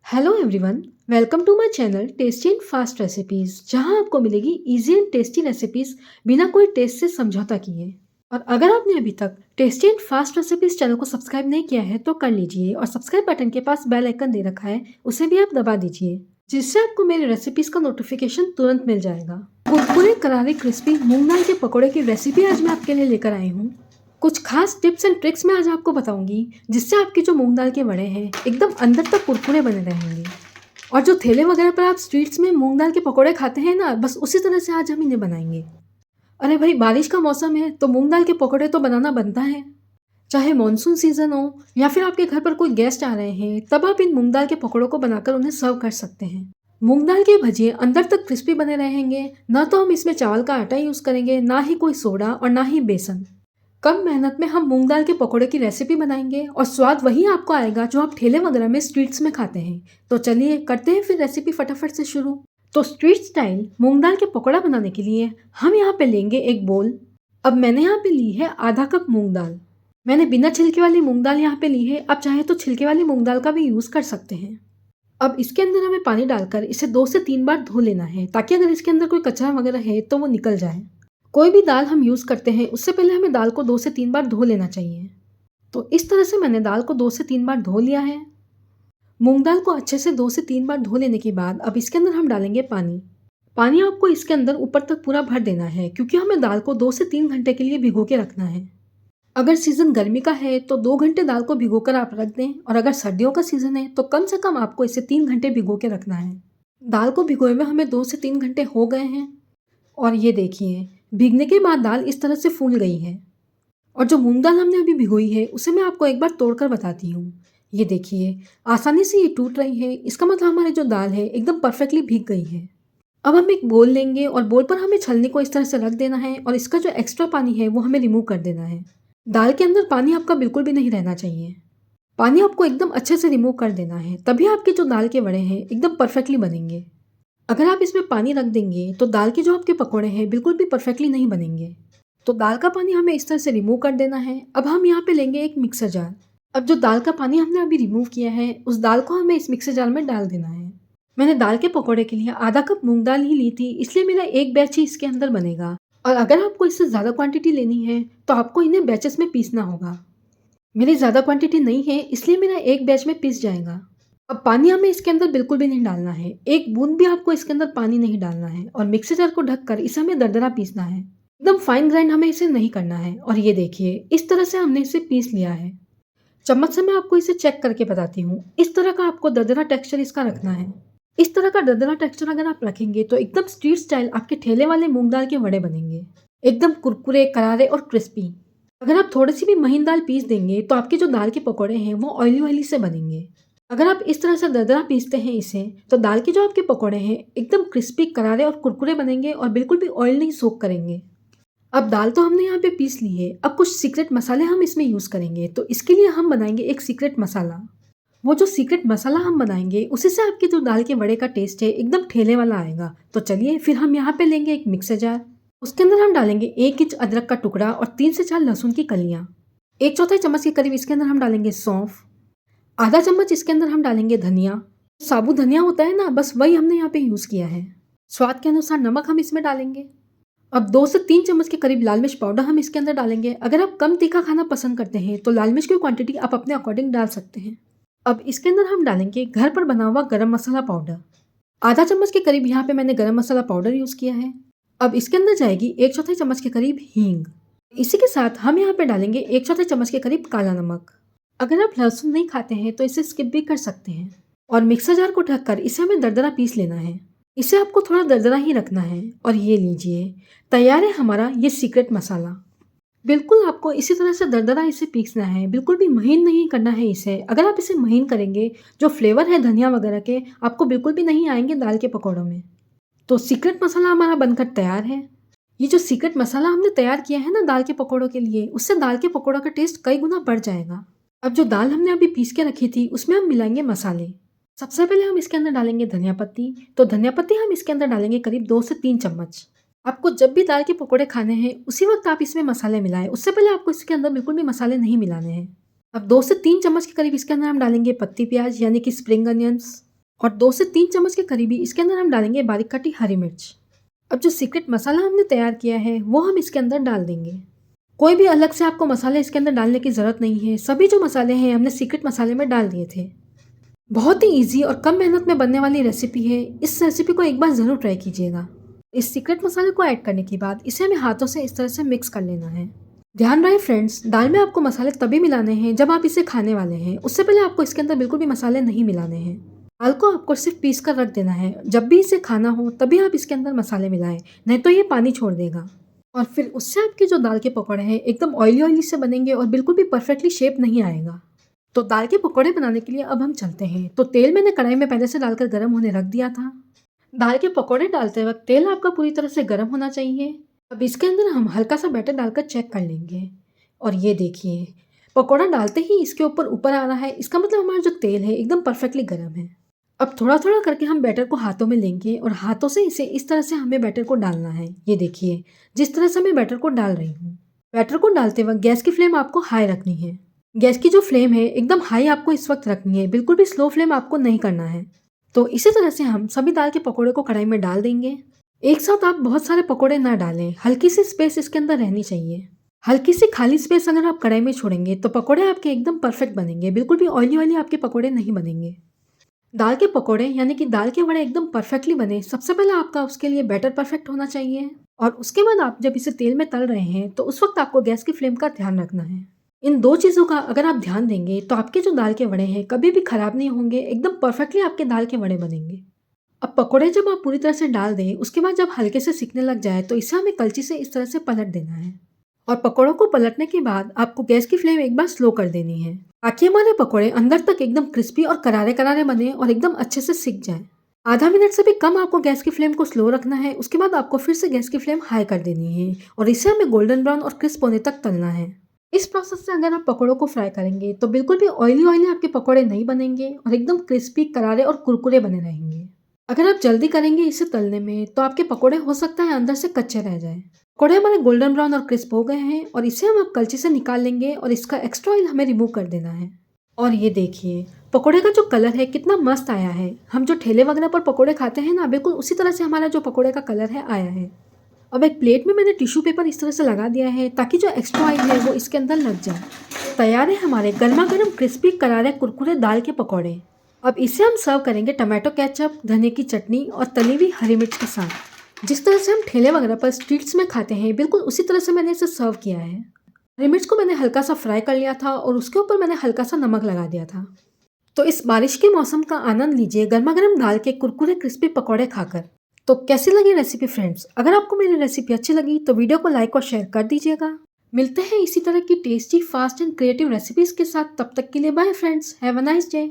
Hello everyone, welcome to my channel tasty and fast recipes, जहां आपको मिलेगी easy and tasty recipes बिना कोई टेस्ट से समझौता किए। और अगर आपने अभी तक tasty and fast recipes channel को सब्सक्राइब नहीं किया है तो कर लीजिए और सब्सक्राइब बटन के पास बेल आइकन दे रखा है, उसे भी आप दबा दीजिए, जिससे आपको मेरी रेसिपीज़ का नोटिफिकेशन तुरंत मिल जाएगा। कुरकुरे करारे क्रिस्पी मूंग दाल के पकौड़े की रेसिपी आज मैं आपके लिए लेकर आई हूँ। कुछ खास टिप्स एंड ट्रिक्स मैं आज आपको बताऊंगी, जिससे आपके जो मूंग दाल के वड़े हैं एकदम अंदर तक कुरकुरे बने रहेंगे। और जो ठेले वगैरह पर आप स्ट्रीट्स में मूंग दाल के पकौड़े खाते हैं ना, बस उसी तरह से आज हम इन्हें बनाएंगे। अरे भाई, बारिश का मौसम है तो मूंग दाल के पकौड़े तो बनाना बनता है। चाहे मॉनसून सीजन हो या फिर आपके घर पर कोई गेस्ट आ रहे हैं, तब आप इन मूंग दाल के पकौड़ों को बनाकर उन्हें सर्व कर सकते हैं। मूंग दाल के भजिए अंदर तक क्रिस्पी बने रहेंगे। ना तो हम इसमें चावल का आटा यूज़ करेंगे, ना ही कोई सोडा और ना ही बेसन। कम मेहनत में हम मूंग दाल के पकौड़े की रेसिपी बनाएंगे और स्वाद वही आपको आएगा जो आप ठेले वगैरह में स्ट्रीट्स में खाते हैं। तो चलिए करते हैं फिर रेसिपी फटाफट से शुरू। तो स्ट्रीट स्टाइल मूंग दाल के पकौड़ा बनाने के लिए हम यहाँ पे लेंगे एक बोल। अब मैंने यहाँ पे ली है आधा कप मूंग दाल। मैंने बिना छिलके वाली मूंग दाल यहाँ पे ली है। आप चाहे तो छिलके वाली मूंग दाल का भी यूज़ कर सकते हैं। अब इसके अंदर हमें पानी डालकर इसे 2 से 3 बार धो लेना है, ताकि अगर इसके अंदर कोई कचरा वगैरह है तो वो निकल जाए। कोई भी दाल हम यूज़ करते हैं उससे पहले हमें दाल को 2 से 3 बार धो लेना चाहिए। तो इस तरह से मैंने दाल को 2 से 3 बार धो लिया है। मूंग दाल को अच्छे से 2 से 3 बार धो लेने के बाद अब इसके अंदर हम डालेंगे पानी। पानी आपको इसके अंदर ऊपर तक पूरा भर देना है, क्योंकि हमें दाल को 2 से 3 घंटे के लिए भिगो के रखना है। अगर सीज़न गर्मी का है तो 2 घंटे दाल को भिगोकर आप रख दें, और अगर सर्दियों का सीज़न है तो कम से कम आपको इसे 3 घंटे भिगो के रखना है। दाल को भिगोए हुए हमें 2 से 3 घंटे हो गए हैं। और ये देखिए, भीगने के बाद दाल इस तरह से फूल गई है। और जो मूंग दाल हमने अभी भिगोई है उसे मैं आपको एक बार तोड़कर बताती हूँ। ये देखिए, आसानी से ये टूट रही है। इसका मतलब हमारी जो दाल है एकदम परफेक्टली भीग गई है। अब हम एक बोल लेंगे और बोल पर हमें छलनी को इस तरह से रख देना है और इसका जो एक्स्ट्रा पानी है वो हमें रिमूव कर देना है। दाल के अंदर पानी आपका बिल्कुल भी नहीं रहना चाहिए। पानी आपको एकदम अच्छे से रिमूव कर देना है, तभी आपके जो दाल के वड़े हैं एकदम परफेक्टली बनेंगे। अगर आप इसमें पानी रख देंगे तो दाल के जो आपके पकौड़े हैं बिल्कुल भी परफेक्टली नहीं बनेंगे। तो दाल का पानी हमें इस तरह से रिमूव कर देना है। अब हम यहाँ पे लेंगे एक मिक्सर जार। अब जो दाल का पानी हमने अभी रिमूव किया है उस दाल को हमें इस मिक्सर जार में डाल देना है। मैंने दाल के पकौड़े के लिए आधा कप मूंग दाल ही ली थी, इसलिए मेरा एक बैच ही इसके अंदर बनेगा। और अगर आपको इससे ज़्यादा क्वांटिटी लेनी है तो आपको इन्हें बैचेस में पीसना होगा। मेरी ज़्यादा क्वांटिटी नहीं है, इसलिए मेरा एक बैच में पीस जाएगा। अब पानी हमें इसके अंदर बिल्कुल भी नहीं डालना है। एक बूंद भी आपको इसके अंदर पानी नहीं डालना है और मिक्सर जार को ढककर इसे हमें दरदरा पीसना है। एकदम फाइन ग्राइंड हमें इसे नहीं करना है। और ये देखिए, इस तरह से हमने इसे पीस लिया है। चम्मच से मैं आपको इसे चेक करके बताती हूँ। इस तरह का आपको दरदरा टेक्सचर इसका रखना है। इस तरह का दरदरा टेक्सचर अगर आप रखेंगे तो एकदम स्ट्रीट स्टाइल आपके ठेले वाले मूंग दाल के वड़े बनेंगे, एकदम कुरकुरे करारे और क्रिस्पी। अगर आप थोड़ी सी भी महीन दाल पीस देंगे तो आपके जो दाल के पकौड़े हैं वो ऑयली ऑयली से बनेंगे। अगर आप इस तरह से दरदरा पीसते हैं इसे, तो दाल के जो आपके पकौड़े हैं एकदम क्रिस्पी करारे और कुरकुरे बनेंगे और बिल्कुल भी ऑयल नहीं सोक करेंगे। अब दाल तो हमने यहाँ पे पीस ली है। अब कुछ सीक्रेट मसाले हम इसमें यूज़ करेंगे, तो इसके लिए हम बनाएंगे एक सीक्रेट मसाला। वो जो सीक्रेट मसाला हम बनाएंगे उसी से आपके जो दाल के वड़े का टेस्ट है एकदम ठेले वाला आएगा। तो चलिए फिर हम यहाँ पे लेंगे एक मिक्सर जार। उसके अंदर हम डालेंगे 1 इंच अदरक का टुकड़ा और 3 से 4 लहसुन की कलियाँ। 1/4 चम्मच के करीब इसके अंदर हम डालेंगे सौंफ। आधा चम्मच इसके अंदर हम डालेंगे धनिया। साबुत धनिया होता है ना, बस वही हमने यहाँ पे यूज़ किया है। स्वाद के अनुसार नमक हम इसमें डालेंगे। अब 2 से 3 चम्मच के करीब लाल मिर्च पाउडर हम इसके अंदर डालेंगे। अगर आप कम तीखा खाना पसंद करते हैं तो लाल मिर्च की क्वांटिटी आप अपने अकॉर्डिंग डाल सकते हैं। अब इसके अंदर हम डालेंगे घर पर बना हुआ गरम मसाला पाउडर। आधा चम्मच के करीब यहाँ पे मैंने गरम मसाला पाउडर यूज़ किया है। अब इसके अंदर जाएगी 1/4 चम्मच के करीब हींग। इसी के साथ हम यहाँ पे डालेंगे 1/4 चम्मच के करीब काला नमक। अगर आप लहसुन नहीं खाते हैं तो इसे स्किप भी कर सकते हैं। और मिक्सर जार को ढककर इसे हमें दरदरा पीस लेना है। इसे आपको थोड़ा दरदरा ही रखना है। और ये लीजिए, तैयार है हमारा ये सीक्रेट मसाला। बिल्कुल आपको इसी तरह से दरदरा इसे पीसना है, बिल्कुल भी महीन नहीं करना है इसे। अगर आप इसे महीन करेंगे, जो फ्लेवर है धनिया वगैरह के आपको बिल्कुल भी नहीं आएंगे दाल के पकौड़ों में। तो सीक्रेट मसाला हमारा बनकर तैयार है। ये जो सीक्रेट मसाला हमने तैयार किया है ना दाल के पकौड़ों के लिए, उससे दाल के पकौड़ों का टेस्ट कई गुना बढ़ जाएगा। अब जो दाल हमने अभी पीस के रखी थी उसमें हम मिलाएंगे मसाले। सबसे पहले हम इसके अंदर डालेंगे धनिया पत्ती। तो धनिया पत्ती हम इसके अंदर डालेंगे करीब 2 से 3 चम्मच। आपको जब भी दाल के पकौड़े खाने हैं उसी वक्त आप इसमें मसाले मिलाएं, उससे पहले आपको इसके अंदर बिल्कुल भी मसाले नहीं मिलाने हैं। अब 2 से 3 चम्मच के करीब इसके अंदर हम डालेंगे पत्ती प्याज यानी कि स्प्रिंग अनियंस। और 2 से 3 चम्मच के करीबी इसके अंदर हम डालेंगे बारीक कटी हरी मिर्च। अब जो सीक्रेट मसाला हमने तैयार किया है वो हम इसके अंदर डाल देंगे। कोई भी अलग से आपको मसाले इसके अंदर डालने की ज़रूरत नहीं है, सभी जो मसाले हैं हमने सीक्रेट मसाले में डाल दिए थे। बहुत ही ईजी और कम मेहनत में बनने वाली रेसिपी है। इस रेसिपी को एक बार ज़रूर ट्राई कीजिएगा। इस सीक्रेट मसाले को ऐड करने के बाद इसे हमें हाथों से इस तरह से मिक्स कर लेना है। ध्यान रहे फ्रेंड्स, दाल में आपको मसाले तभी मिलाने हैं जब आप इसे खाने वाले हैं। उससे पहले आपको इसके अंदर बिल्कुल भी मसाले नहीं मिलाने हैं। दाल को आपको सिर्फ पीस कर रख देना है। जब भी इसे खाना हो तभी आप इसके अंदर मसाले मिलाएं, नहीं तो ये पानी छोड़ देगा। और फिर उससे आपके जो दाल के पकौड़े हैं एकदम ऑयली ऑयली से बनेंगे और बिल्कुल भी परफेक्टली शेप नहीं आएगा। तो दाल के पकौड़े बनाने के लिए अब हम चलते हैं। तो तेल मैंने कढ़ाई में पहले से डालकर गर्म होने रख दिया था। दाल के पकौड़े डालते वक्त तेल आपका पूरी तरह से गर्म होना चाहिए। अब इसके अंदर हम हल्का सा बैटर डालकर चेक कर लेंगे। और ये देखिए, पकौड़ा डालते ही इसके ऊपर आ रहा है, इसका मतलब हमारा जो तेल है एकदम परफेक्टली गर्म है। अब थोड़ा थोड़ा करके हम बैटर को हाथों में लेंगे और हाथों से इसे इस तरह से हमें बैटर को डालना है। ये देखिए, जिस तरह से मैं बैटर को डाल रही हूँ। बैटर को डालते वक्त गैस की फ्लेम आपको हाई रखनी है। गैस की जो फ्लेम है एकदम हाई आपको इस वक्त रखनी है, बिल्कुल भी स्लो फ्लेम आपको नहीं करना है। तो इसी तरह से हम सभी दाल के पकौड़े को कढ़ाई में डाल देंगे। एक साथ आप बहुत सारे पकौड़े ना डालें, हल्की सी स्पेस इसके अंदर रहनी चाहिए। हल्की सी खाली स्पेस अगर आप कढ़ाई में छोड़ेंगे तो पकौड़े आपके एकदम परफेक्ट बनेंगे, बिल्कुल भी ऑयली ऑयली आपके पकौड़े नहीं बनेंगे। दाल के पकौड़े यानी कि दाल के वड़े एकदम परफेक्टली बने, सबसे पहले आपका उसके लिए बैटर परफेक्ट होना चाहिए। और उसके बाद आप जब इसे तेल में तल रहे हैं तो उस वक्त आपको गैस की फ्लेम का ध्यान रखना है। इन 2 चीज़ों का अगर आप ध्यान देंगे तो आपके जो दाल के वड़े हैं कभी भी खराब नहीं होंगे, एकदम परफेक्टली आपके दाल के वड़े बनेंगे। अब पकौड़े जब आप पूरी तरह से डाल दें, उसके बाद जब हल्के से सिकने लग जाए तो इसे हमें कलची से इस तरह से पलट देना है। और पकौड़ों को पलटने के बाद आपको गैस की फ्लेम एक बार स्लो कर देनी है, ताकि हमारे पकौड़े अंदर तक एकदम क्रिस्पी और करारे करारे बने और एकदम अच्छे से सिक जाए। आधा मिनट से भी कम आपको गैस की फ्लेम को स्लो रखना है। उसके बाद आपको फिर से गैस की फ्लेम हाई कर देनी है और इसे हमें गोल्डन ब्राउन और क्रिस्प होने तक तलना है। इस प्रोसेस से अगर आप पकौड़ों को फ्राई करेंगे तो बिल्कुल भी ऑयली ऑयली आपके पकौड़े नहीं बनेंगे और एकदम क्रिस्पी, करारे और कुरकुरे बने रहेंगे। अगर आप जल्दी करेंगे इसे तलने में तो आपके पकौड़े हो सकता है अंदर से कच्चे रह जाए। पकौड़े हमारे गोल्डन ब्राउन और क्रिस्प हो गए हैं और इसे हम अब कलची से निकाल लेंगे और इसका एक्स्ट्रा ऑयल हमें रिमूव कर देना है। और ये देखिए, पकौड़े का जो कलर है कितना मस्त आया है। हम जो ठेले वगैरह पर पकौड़े खाते हैं ना, बिल्कुल उसी तरह से हमारा जो पकौड़े का कलर है आया है। अब एक प्लेट में मैंने टिश्यू पेपर इस तरह से लगा दिया है ताकि जो एक्स्ट्रा ऑयल है वो इसके अंदर लग जाए। तैयार है हमारे गर्मा गर्म क्रिस्पी करारे कुरकुरे दाल के पकौड़े। अब इसे हम सर्व करेंगे टमाटो केचप, धनिया की चटनी और तली हुई हरी मिर्च के साथ। जिस तरह से हम ठेले वगैरह पर स्ट्रीट्स में खाते हैं, बिल्कुल उसी तरह से मैंने इसे सर्व किया है। हरी मिर्च को मैंने हल्का सा फ्राई कर लिया था और उसके ऊपर मैंने हल्का सा नमक लगा दिया था। तो इस बारिश के मौसम का आनंद लीजिए गर्मा गर्म दाल के कुरकुरे क्रिस्पी पकौड़े खाकर। तो कैसी लगी रेसिपी फ्रेंड्स? अगर आपको मेरी रेसिपी अच्छी लगी तो वीडियो को लाइक और शेयर कर दीजिएगा। मिलते हैं इसी तरह की tasty, fast and creative recipes के साथ। तब तक के लिए bye friends, have a nice day.